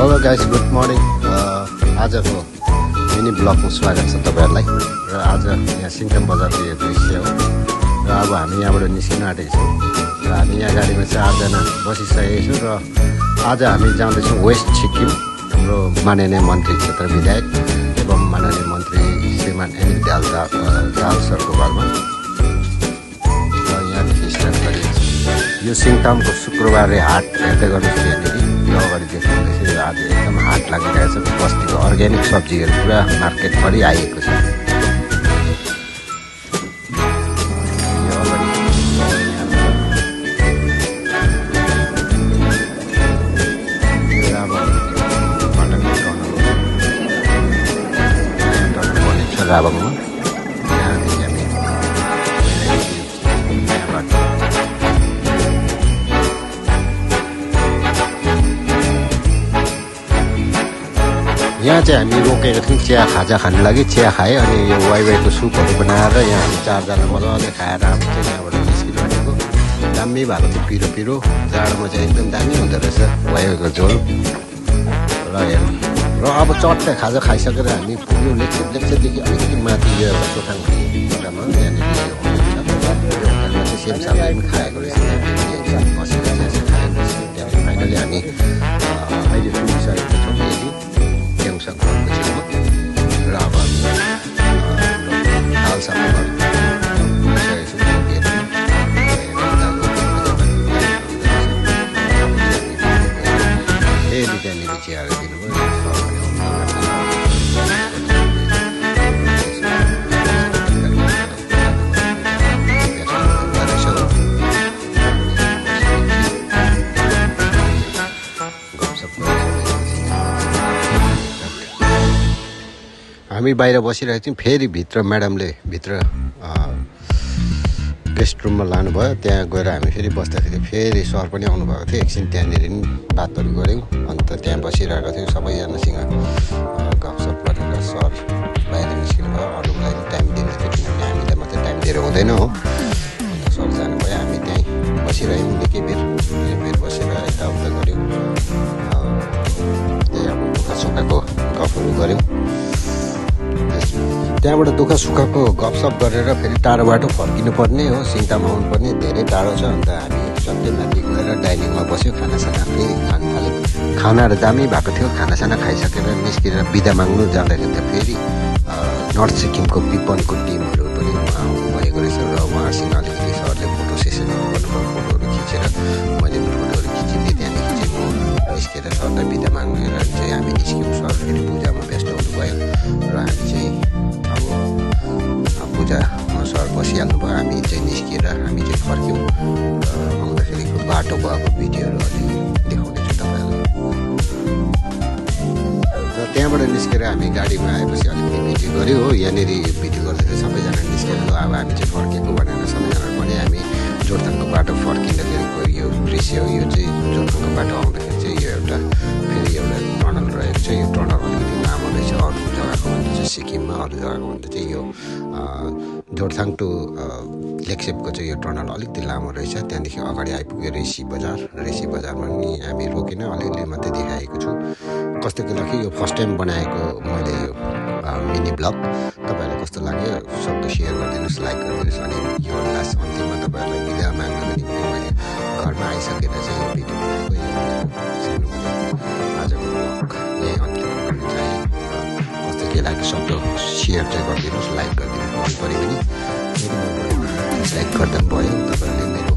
Hello guys, good morning. आजको mini ब्लगमा स्वागत छ तपाईँहरूलाई। र आज यहाँ सिङताम बजारको यो दृश्य हो। र अब हामी यहाँबाट निस्किन आँटेको छौँ। र हामी यहाँ गाडीमा 4 जना बसिसकेको छौँ। र आज हामी जाँदैछौँ वेस्ट सिक्किम, हाम्रो माननीय मन्त्री क्षेत्र विधायक एवं माननीय मन्त्री श्रीमान एनिल दाहाल सरको घरमा। र यहाँदेखि स्टार्ट गरिएको छ। यो सिङतामको शुक्रबारे हाट हेर्दै गर्नुहोस्। यहाँनिर यो अगाडि देख्नुहुँदैछ। यो आज एकदम हाट लागिरहेको छ। बस्तीको अर्ग्यानिक सब्जीहरू पुरा मार्केटभरि आइएको छ। यो अगाडि राबङमा यहाँदेखि हामी यहाँ चाहिँ हामी रोकेको थियौँ चिया खाजा खानु लागि। चिया खाएँ अनि यो वाइवाईको सुपहरू बनाएर यहाँ हामी 4 जना मजाले खाएर अब चाहिँ यहाँबाट निस्किनु भनेको। दामी भएको थियो, पिरो पिरो जाडोमा चाहिँ एकदम दामी हुँदो रहेछ वाइवाईको झोल। र हेर्नु र अब चट्टै खाजा खाइसकेर हामी पुग्यौँ लेक्चरदेखि अलिकति माथि यो एउटा सोथाङ जग्गामा। यहाँनिर यो होटल छ। यो होटलमा चाहिँ सेमसालले पनि खाएको रहेछ। बसेर चिया खाएको रहेछ। त्यहाँदेखि फाइनली हामी अहिले पुगिसकेको छौँ यदि र अब हालसम्म फेरि त्यहाँनिर चियाहरू दिनुभयो। हामी बाहिर बसिरहेको थियौँ। फेरि भित्र म्याडमले भित्र गेस्ट रुममा लानुभयो। त्यहाँ गएर हामी फेरि बस्दाखेरि फेरि सर पनि आउनुभएको थियो। एकछिन त्यहाँनिर पनि बातहरू गऱ्यौँ। अन्त त्यहाँ बसिरहेको थियौँ सबैजनासँग गफसफ गरेर सर बाहिर निस्किनु भयो। अरूलाई पनि टाइम दिनु थियो, किनभने हामीलाई मात्रै टाइम दिएर हुँदैन हो। अन्त सर जानुभयो। हामी त्यहीँ बसिरह्यौँ निकै बेर बसेर यताउता गऱ्यौँ। त्यही अब दुःख सुखको गफहरू गऱ्यौँ। त्यहाँबाट दुःख सुखको गफसप गरेर फेरि टाढो बाटो फर्किनु पर्ने हो। सिङताम आउनुपर्ने धेरै टाढो छ। अन्त हामी सबै माथि गएर डाइनिङमा बस्यो। खानासाना फेरि खानु थाल्यो। खानाहरू दामी भएको थियो। खानासाना खाइसकेर निस्केर बिदा माग्नु जाँदाखेरि त फेरि नर्थ सिक्किमको पिपनको टिमहरू पनि आउनुभएको रहेछ। र उहाँहरूसँग अलिकति सरले फोटो सेसनहरू गर्नुभयो। फोटोहरू खिचेर मैले पनि फोटोहरू खिचिदिएँ। त्यहाँदेखि चाहिँ म निस्केर सरलाई बिदा माग्नेर चाहिँ हामी निस्क्यौँ। सर फेरि पूजामा व्यस्त हुनुभयो। र हामी चाहिँ अब पूजामा सर बसिहाल्नुभयो। हामी चाहिँ निस्किएर हामी चाहिँ फर्क्यौँ। र आउँदाखेरिको बाटोको अब भिडियोहरू अलिक देखाउँदैछु तपाईँहरूलाई। र त्यहाँबाट निस्केर हामी गाडीमा आएपछि अलिकति भिडियो गऱ्यो हो। यहाँनिर भिडियो गर्दाखेरि सबैजना निस्केर अब हामी चाहिँ फर्केको भनेर सबैजना भने हामी जोरथाङको बाटो फर्किँदाखेरिको यो दृश्य हो। यो चाहिँ जोरथाङको बाटो आउँदाखेरि चाहिँ यो एउटा फेरि एउटा टनल रहेको छ। यो टनल अलिकति लामो रहेछ। अरू जग्गाको भन्दा चाहिँ सिक्किममा अरू जग्गाको भन्दा चाहिँ यो जोरथाङ टु लेक्सेपको चाहिँ यो टनल अलिकति लामो रहेछ। त्यहाँदेखि अगाडि आइपुग्यो रेसी बजार। रेसी बजारमा नि हामी रोकिन अलिअलि मात्रै देखाएको छु। कस्तो के लाग्यो, यो फर्स्ट टाइम बनाएको मैले यो मिनी ब्लग। तपाईँहरूलाई कस्तो लाग्यो सक्दो सेयर गरिदिनुहोस्, लाइक गरिदिनुहोस्। अनि यो लास्ट अन्तिममा तपाईँहरूलाई बिदा माग्नको निम्ति मैले घरमा आइसकेर चाहिँ यो भिडियो बनाएको। आजको ब्लग यही अन्तिम गर्न चाहेँ। कस्तो के लाग्यो सक्दो सेयर चाहिँ गरिदिनुहोस्, लाइक गरिदिनुहोस्। मन पऱ्यो भने लाइक गर्दा पनि भयो। तपाईँहरूले मेरो